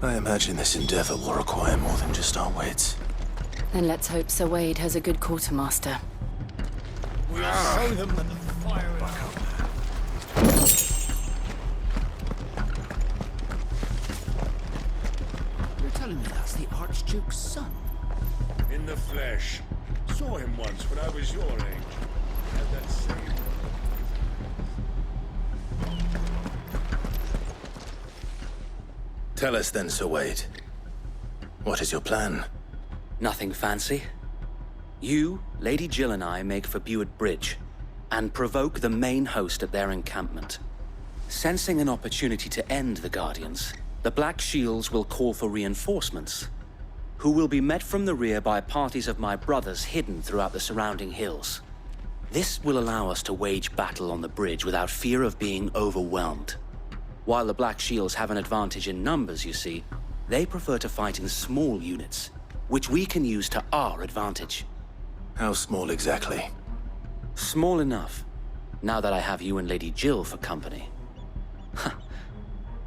I imagine this endeavor will require more than just our wits. Then let's hope Sir Wade has a good quartermaster. We'll show them that the fire is up. You're telling me that's the Archduke's son? In the flesh. Saw him once when I was your age. Had that same... Tell us then, Sir Wade. What is your plan? Nothing fancy. You, Lady Jill and I make for Buett Bridge, and provoke the main host at their encampment. Sensing an opportunity to end the Guardians, the Black Shields will call for reinforcements, who will be met from the rear by parties of my brothers hidden throughout the surrounding hills. This will allow us to wage battle on the bridge without fear of being overwhelmed. While the Black Shields have an advantage in numbers, you see, they prefer to fight in small units, which we can use to our advantage. How small exactly? Small enough, now that I have you and Lady Jill for company.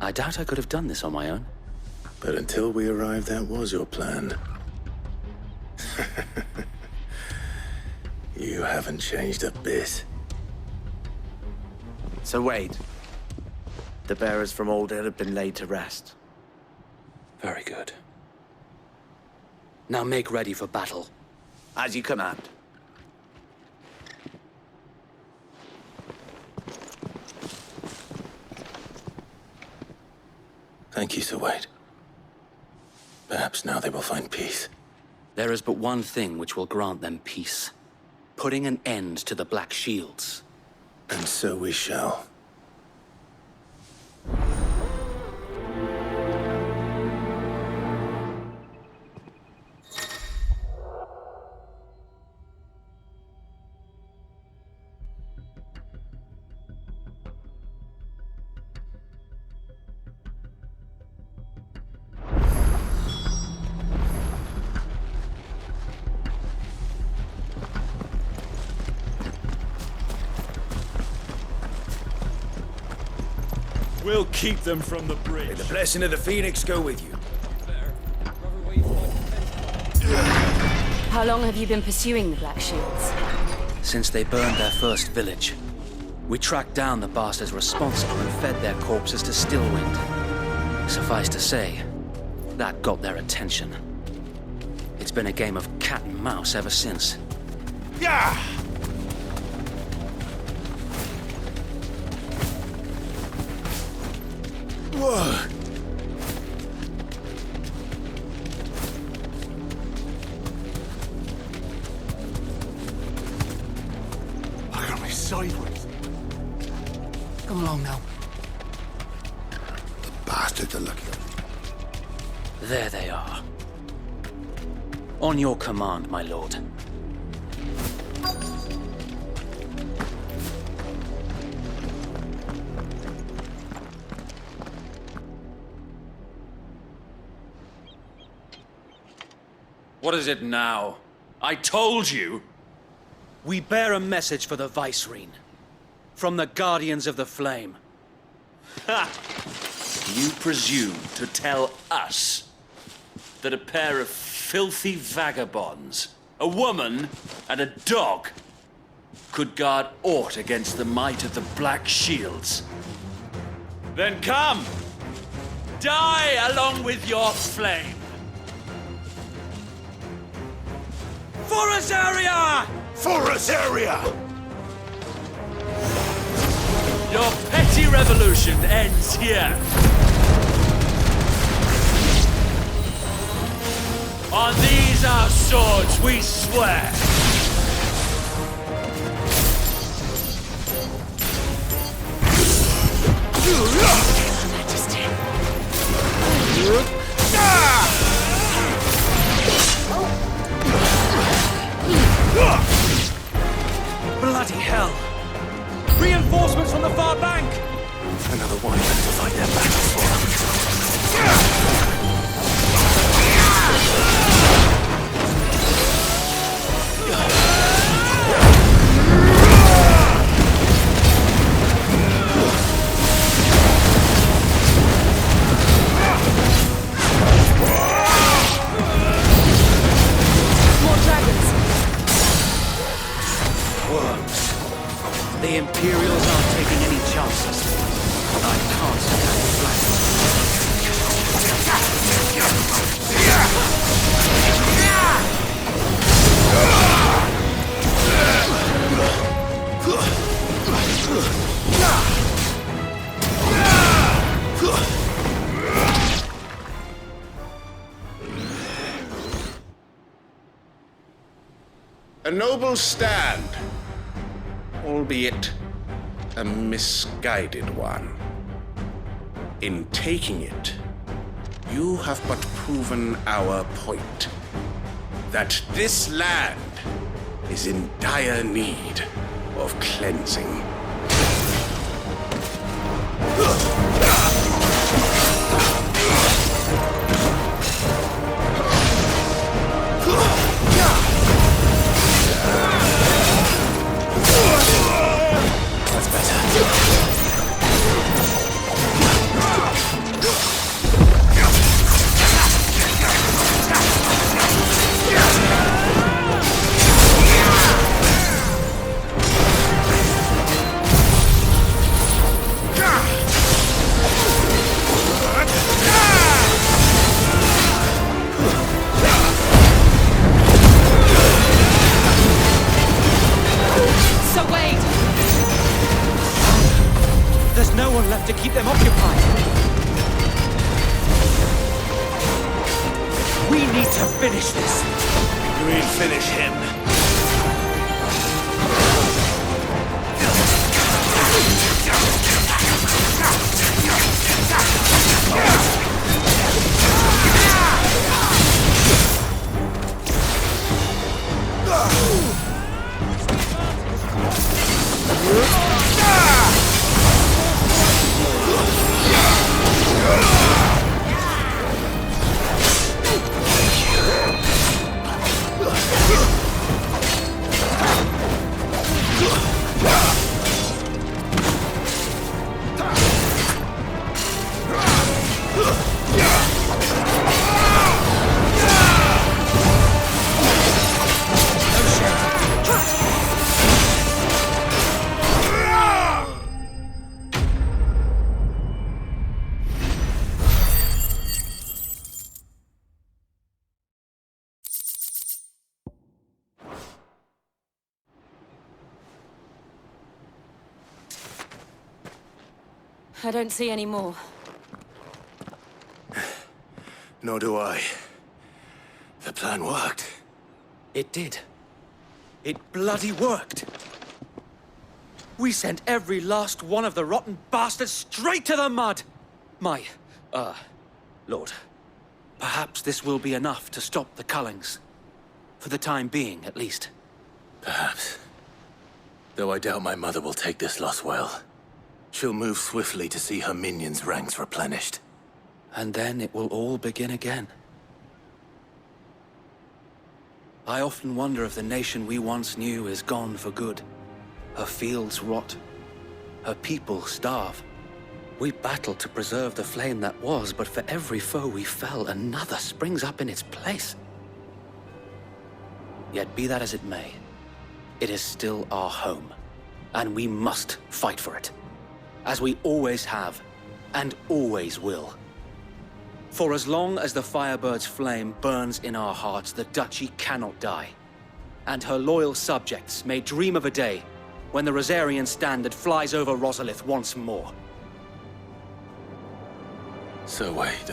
I doubt I could have done this on my own. But until we arrived, that was your plan. You haven't changed a bit. Sir Wade, the bearers from Alder have been laid to rest. Very good. Now make ready for battle. As you command. Thank you, Sir Wade. Perhaps now they will find peace. There is but one thing which will grant them peace. Putting an end to the Black Shields. And so we shall. We'll keep them from the bridge. May the blessing of the Phoenix go with you. How long have you been pursuing the Black Shields? Since they burned their first village. We tracked down the bastards responsible and fed their corpses to Stillwind. Suffice to say, that got their attention. It's been a game of cat and mouse ever since. Yeah! Whoa! I got me sideways. Come along now. The bastards are lucky. There they are. On your command, my lord. What is it now? I told you! We bear a message for the Vicereine. From the Guardians of the Flame. Ha! You presume to tell us that a pair of filthy vagabonds, a woman and a dog, could guard aught against the might of the Black Shields? Then come! Die along with your flame! For Azaria! For Azaria! Your petty revolution ends here. On these our swords we swear. Bloody hell! Reinforcements from the far bank! Another one to fight their battle for. Guardians aren't taking any chances. I can't stand flat. A noble stand, albeit a misguided one. In taking it, you have but proven our point, that this land is in dire need of cleansing. That's better. So wait! There's no one left to keep them occupied. We need to finish this. You mean finish him? I don't see any more. Nor do I. The plan worked. It did. It bloody worked. We sent every last one of the rotten bastards straight to the mud! My, Lord, perhaps this will be enough to stop the Cullings. For the time being, at least. Perhaps. Though I doubt my mother will take this loss well. She'll move swiftly to see her minions' ranks replenished. And then it will all begin again. I often wonder if the nation we once knew is gone for good. Her fields rot. Her people starve. We battle to preserve the flame that was, but for every foe we fell, another springs up in its place. Yet be that as it may, it is still our home, and we must fight for it. As we always have, and always will. For as long as the Firebird's flame burns in our hearts, the Duchy cannot die. And her loyal subjects may dream of a day when the Rosarian standard flies over Rosalith once more. So wait,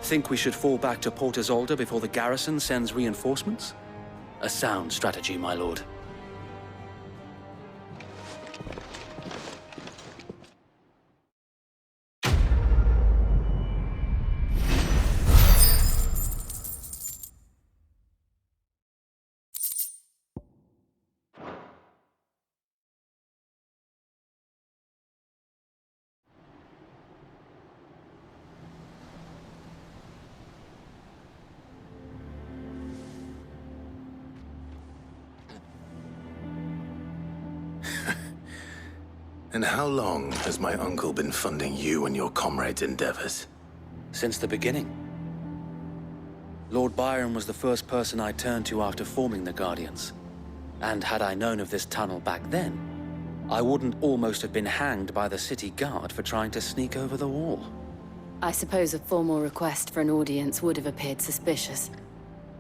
Think we should fall back to Port Isolde before the garrison sends reinforcements? A sound strategy, my lord. And how long has my uncle been funding you and your comrades' endeavors? Since the beginning. Lord Byron was the first person I turned to after forming the Guardians. And had I known of this tunnel back then, I wouldn't almost have been hanged by the city guard for trying to sneak over the wall. I suppose a formal request for an audience would have appeared suspicious.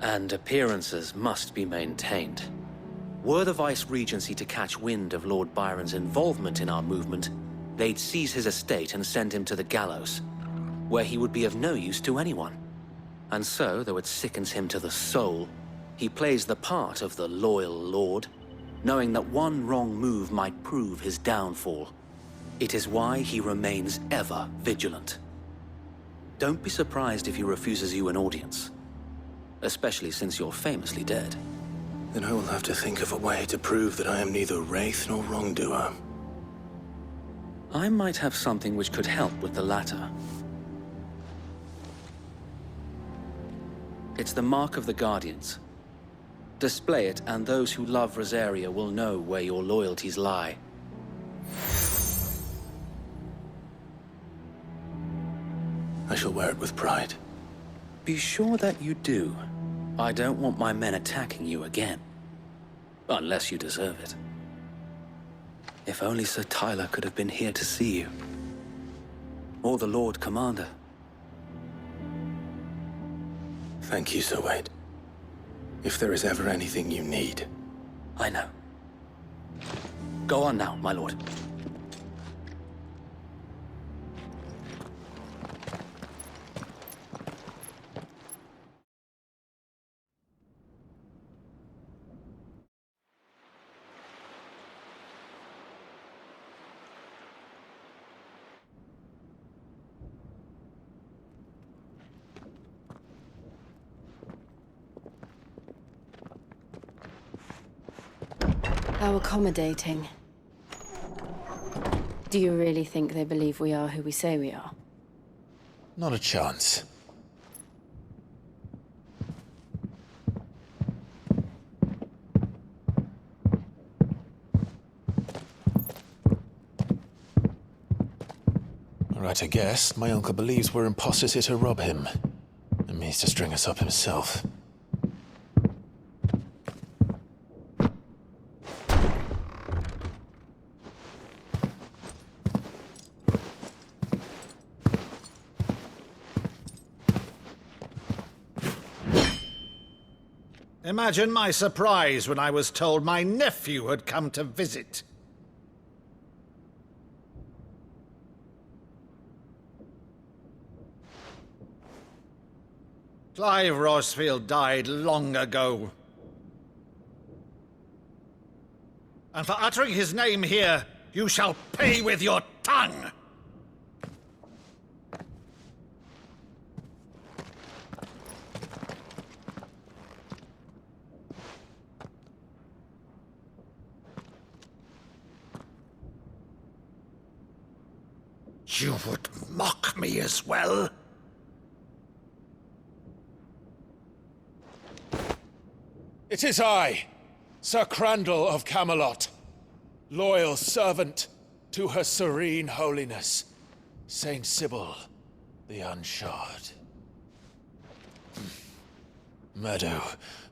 And appearances must be maintained. Were the Vice-Regency to catch wind of Lord Byron's involvement in our movement, they'd seize his estate and send him to the gallows, where he would be of no use to anyone. And so, though it sickens him to the soul, he plays the part of the loyal lord, knowing that one wrong move might prove his downfall. It is why he remains ever vigilant. Don't be surprised if he refuses you an audience, especially since you're famously dead. Then I will have to think of a way to prove that I am neither wraith nor wrongdoer. I might have something which could help with the latter. It's the Mark of the Guardians. Display it, and those who love Rosaria will know where your loyalties lie. I shall wear it with pride. Be sure that you do. I don't want my men attacking you again. Unless you deserve it. If only Sir Tyler could have been here to see you. Or the Lord Commander. Thank you, Sir Wade. If there is ever anything you need. I know. Go on now, my lord. How accommodating. Do you really think they believe we are who we say we are? Not a chance. Right, I guess. My uncle believes we're imposters here to rob him. And means to string us up himself. Imagine my surprise when I was told my nephew had come to visit. Clive Rosfield died long ago. And for uttering his name here, you shall pay with your tongue! You would mock me as well? It is I, Sir Crandall of Camelot, loyal servant to Her Serene Holiness, Saint Sybil the Unshod. Meadow,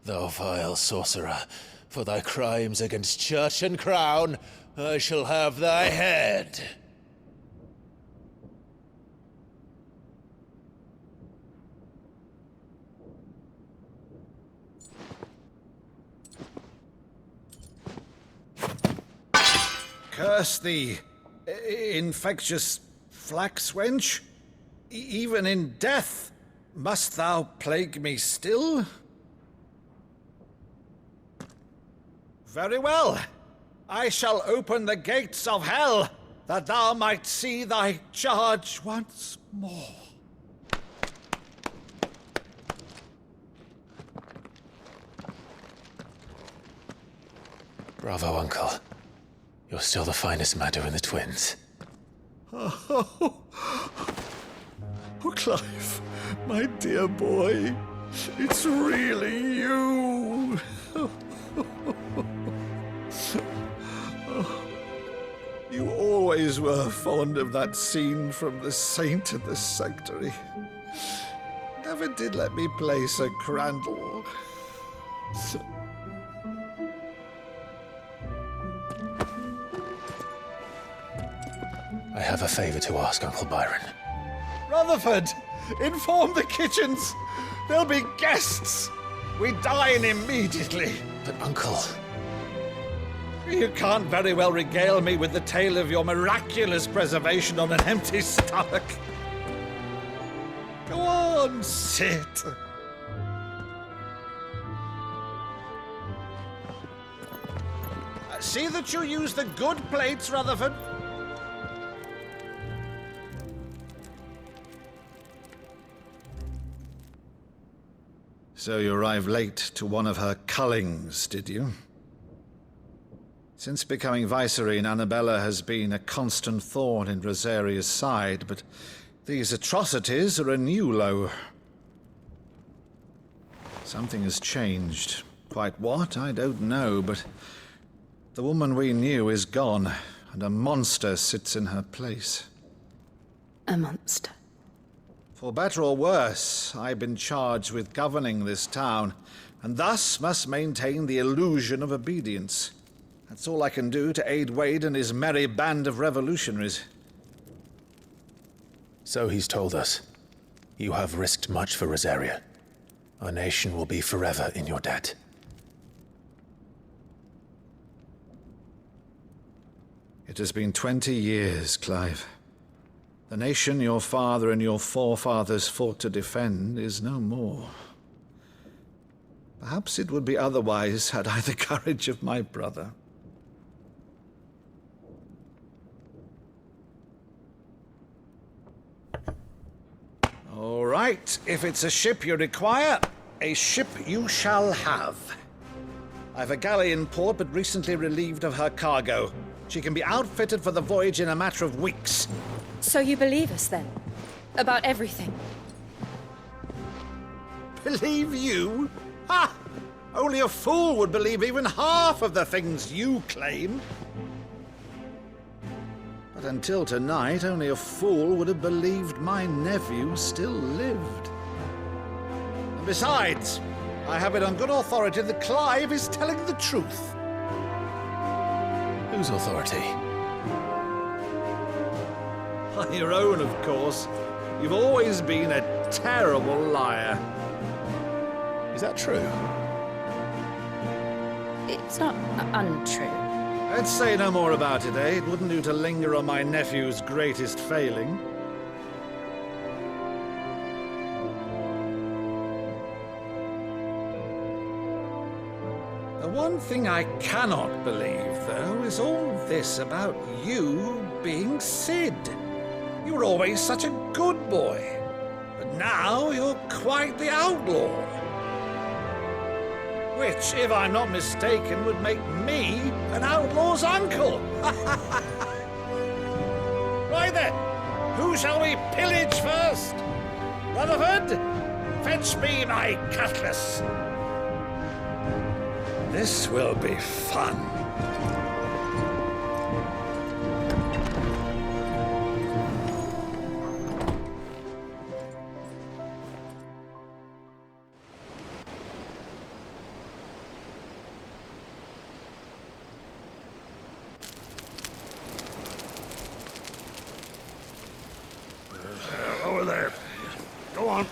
thou vile sorcerer, for thy crimes against church and crown, I shall have thy head. Curse thee, infectious flax wench. Even in death, must thou plague me still? Very well. I shall open the gates of hell, that thou might see thy charge once more. Bravo, Uncle. You're still the finest Meadow in the twins. Oh, Clive, my dear boy, it's really you. You always were fond of that scene from The Saint in the Sanctuary. Never did let me play Sir Crandall. I have a favor to ask, Uncle Byron. Rutherford, inform the kitchens. There'll be guests. We dine immediately. But, Uncle... You can't very well regale me with the tale of your miraculous preservation on an empty stomach. Go on, sit. See that you use the good plates, Rutherford. So you arrived late to one of her cullings, did you? Since becoming Vicereine, Annabella has been a constant thorn in Rosaria's side, but these atrocities are a new low. Something has changed. Quite what, I don't know, but the woman we knew is gone, and a monster sits in her place. A monster. For better or worse, I've been charged with governing this town, and thus must maintain the illusion of obedience. That's all I can do to aid Wade and his merry band of revolutionaries. So he's told us. You have risked much for Rosaria. Our nation will be forever in your debt. It has been 20 years, Clive. The nation your father and your forefathers fought to defend is no more. Perhaps it would be otherwise had I the courage of my brother. All right, if it's a ship you require, a ship you shall have. I've a galley in port, but recently relieved of her cargo. She can be outfitted for the voyage in a matter of weeks. So you believe us, then? About everything? Believe you? Ha! Only a fool would believe even half of the things you claim. But until tonight, only a fool would have believed my nephew still lived. And besides, I have it on good authority that Clive is telling the truth. Whose authority? On your own, of course. You've always been a terrible liar. Is that true? It's not untrue. Let's say no more about it, eh? It wouldn't do to linger on my nephew's greatest failing. The one thing I cannot believe, though, is all this about you being Sid. You were always such a good boy, but now you're quite the outlaw. Which, if I'm not mistaken, would make me an outlaw's uncle. Right then, who shall we pillage first? Rutherford, fetch me my cutlass. This will be fun. Over there. Go on.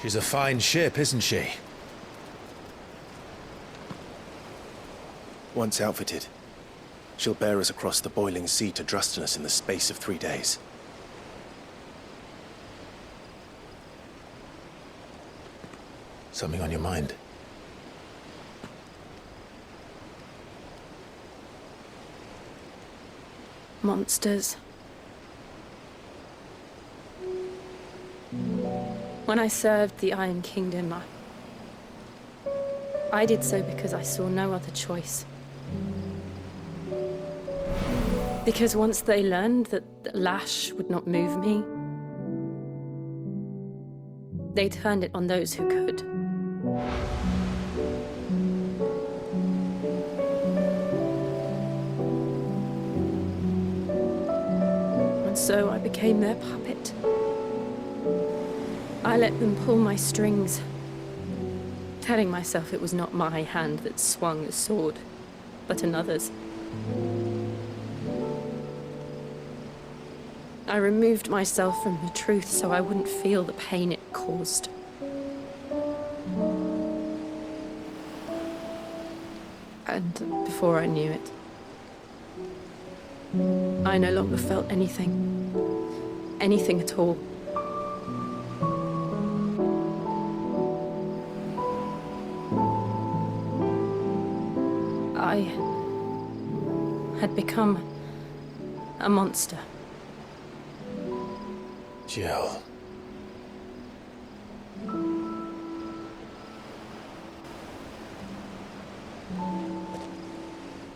She's a fine ship, isn't she? Once outfitted, she'll bear us across the boiling sea to Drustinus in the space of 3 days. Something on your mind? Monsters. When I served the Iron Kingdom, I did so because I saw no other choice. Because once they learned that the lash would not move me, they turned it on those who could. And so I became their puppet. I let them pull my strings, telling myself it was not my hand that swung the sword, but another's. I removed myself from the truth so I wouldn't feel the pain it caused. And before I knew it, I no longer felt anything. Anything at all. I had become a monster. Jill.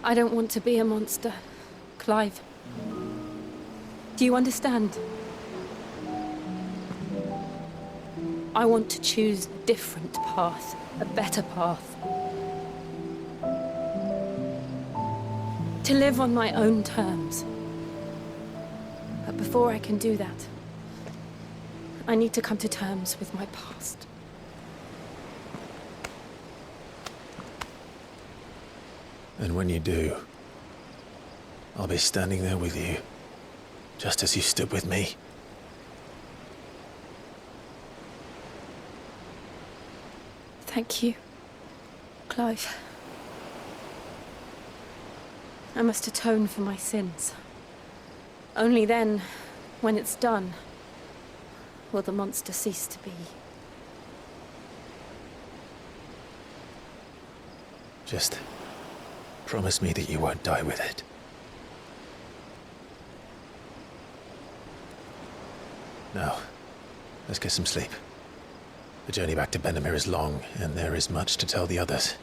I don't want to be a monster, Clive. Do you understand? I want to choose a different path, a better path. To live on my own terms. But before I can do that, I need to come to terms with my past. And when you do, I'll be standing there with you, just as you stood with me. Thank you, Clive. I must atone for my sins. Only then, when it's done, will the monster cease to be. Just promise me that you won't die with it. Now, let's get some sleep. The journey back to Benamir is long, and there is much to tell the others.